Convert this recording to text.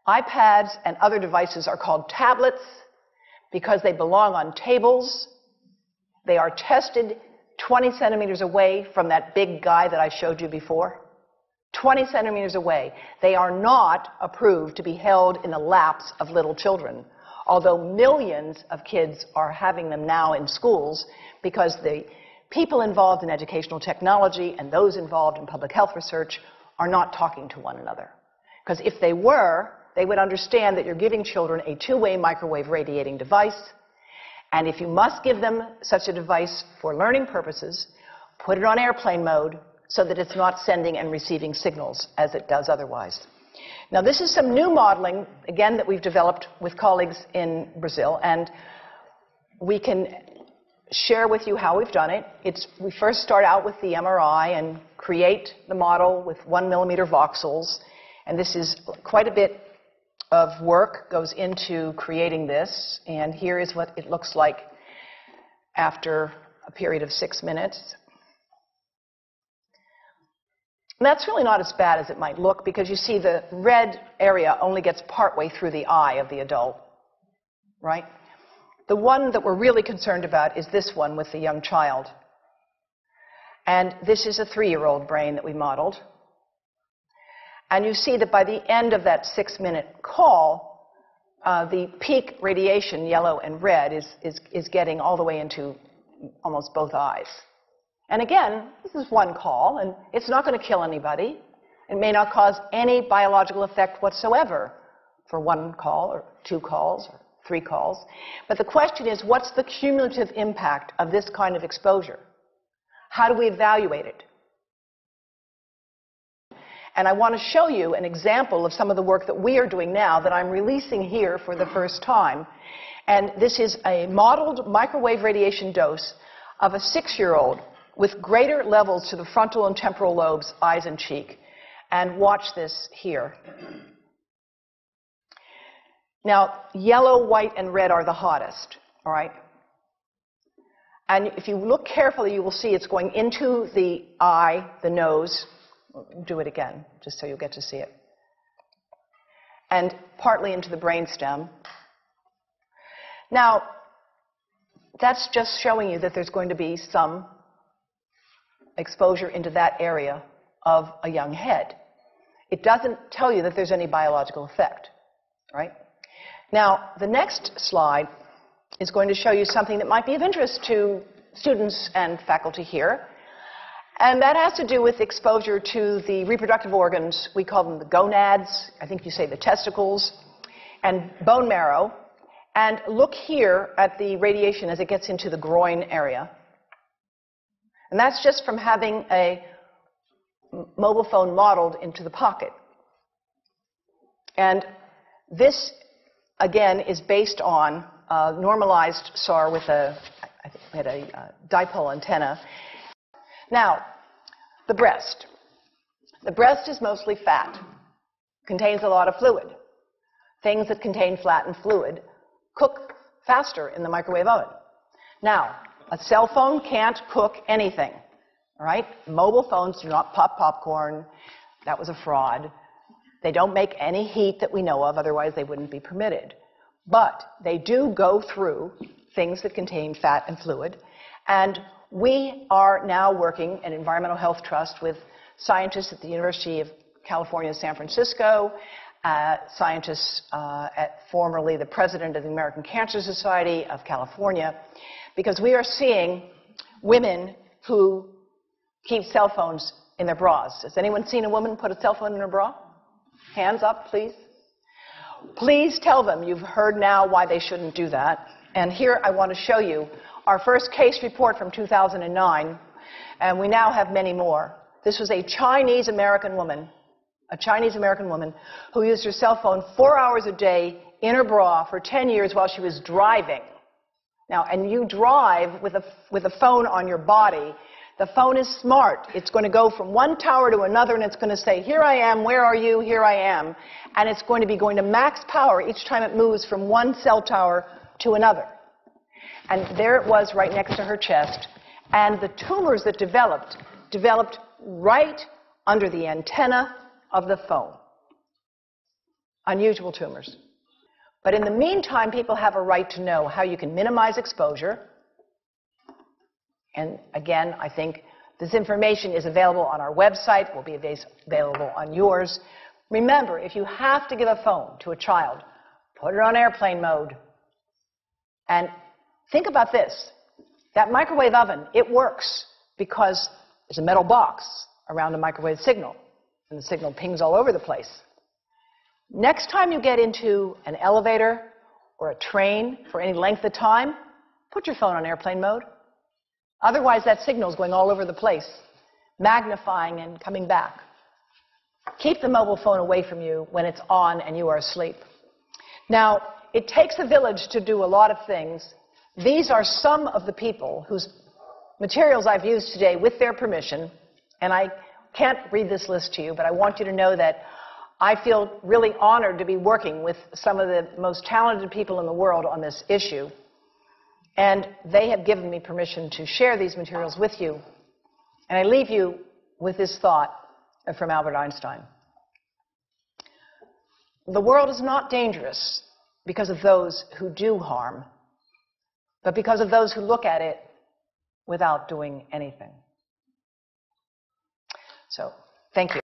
iPads and other devices are called tablets because they belong on tables. They are tested 20 centimeters away from that big guy that I showed you before. 20 centimeters away. They are not approved to be held in the laps of little children, although millions of kids are having them now in schools because the people involved in educational technology and those involved in public health research are not talking to one another. Because if they were, they would understand that you're giving children a two-way microwave radiating device, and if you must give them such a device for learning purposes, put it on airplane mode so that it's not sending and receiving signals as it does otherwise. Now, this is some new modeling, again, that we've developed with colleagues in Brazil, and we can share with you how we've done it. We first start out with the MRI and create the model with 1 millimeter voxels, and this is quite a bit of work goes into creating this, and here is what it looks like after a period of 6 minutes. And that's really not as bad as it might look, because you see the red area only gets partway through the eye of the adult, right? The one that we're really concerned about is this one with the young child. And this is a 3-year-old brain that we modeled. And you see that by the end of that 6-minute call, the peak radiation, yellow and red, is getting all the way into almost both eyes. And again, this is one call, and it's not going to kill anybody. It may not cause any biological effect whatsoever for 1 call or 2 calls or 3 calls. But the question is, what's the cumulative impact of this kind of exposure? How do we evaluate it? And I want to show you an example of some of the work that we are doing now that I'm releasing here for the first time. And this is a modeled microwave radiation dose of a 6-year-old with greater levels to the frontal and temporal lobes, eyes and cheek. And watch this here. Now, yellow, white, and red are the hottest, all right? And if you look carefully, you will see it's going into the eye, the nose. Do it again, just so you'll get to see it. And partly into the brainstem. Now, that's just showing you that there's going to be some exposure into that area of a young head. It doesn't tell you that there's any biological effect, right? Now, the next slide is going to show you something that might be of interest to students and faculty here. And that has to do with exposure to the reproductive organs. We call them the gonads. I think you say the testicles. And bone marrow. And look here at the radiation as it gets into the groin area. And that's just from having a mobile phone modeled into the pocket. And this, again, is based on a normalized SAR with I think we had a dipole antenna. Now, the breast. The breast is mostly fat, contains a lot of fluid. Things that contain fat and fluid cook faster in the microwave oven. Now, a cell phone can't cook anything, all right? Mobile phones do not pop popcorn. That was a fraud. They don't make any heat that we know of, otherwise they wouldn't be permitted. But they do go through things that contain fat and fluid. And we are now working at Environmental Health Trust with scientists at the University of California, San Francisco, scientists at formerly the president of the American Cancer Society of California, because we are seeing women who keep cell phones in their bras. Has anyone seen a woman put a cell phone in her bra? Hands up, please. Please tell them you've heard now why they shouldn't do that. And here I want to show you our first case report from 2009, and we now have many more. This was a Chinese-American woman who used her cell phone 4 hours a day in her bra for 10 years while she was driving. Now, and you drive with a phone on your body. The phone is smart. It's going to go from one tower to another, and it's going to say, here I am, where are you, here I am. And it's going to be going to max power each time it moves from one cell tower to another. And there it was right next to her chest. And the tumors that developed right under the antenna of the phone. unusual tumors. But in the meantime, people have a right to know how you can minimize exposure. And again, I think this information is available on our website, will be available on yours. Remember, if you have to give a phone to a child, put it on airplane mode. And think about this. That microwave oven, it works because there's a metal box around the microwave signal, and the signal pings all over the place. Next time you get into an elevator or a train for any length of time, put your phone on airplane mode. Otherwise, that signal is going all over the place, magnifying and coming back. Keep the mobile phone away from you when it's on and you are asleep. Now, it takes a village to do a lot of things. These are some of the people whose materials I've used today with their permission, and I can't read this list to you, but I want you to know that I feel really honored to be working with some of the most talented people in the world on this issue. And they have given me permission to share these materials with you. And I leave you with this thought from Albert Einstein. The world is not dangerous because of those who do harm, but because of those who look at it without doing anything. So, thank you.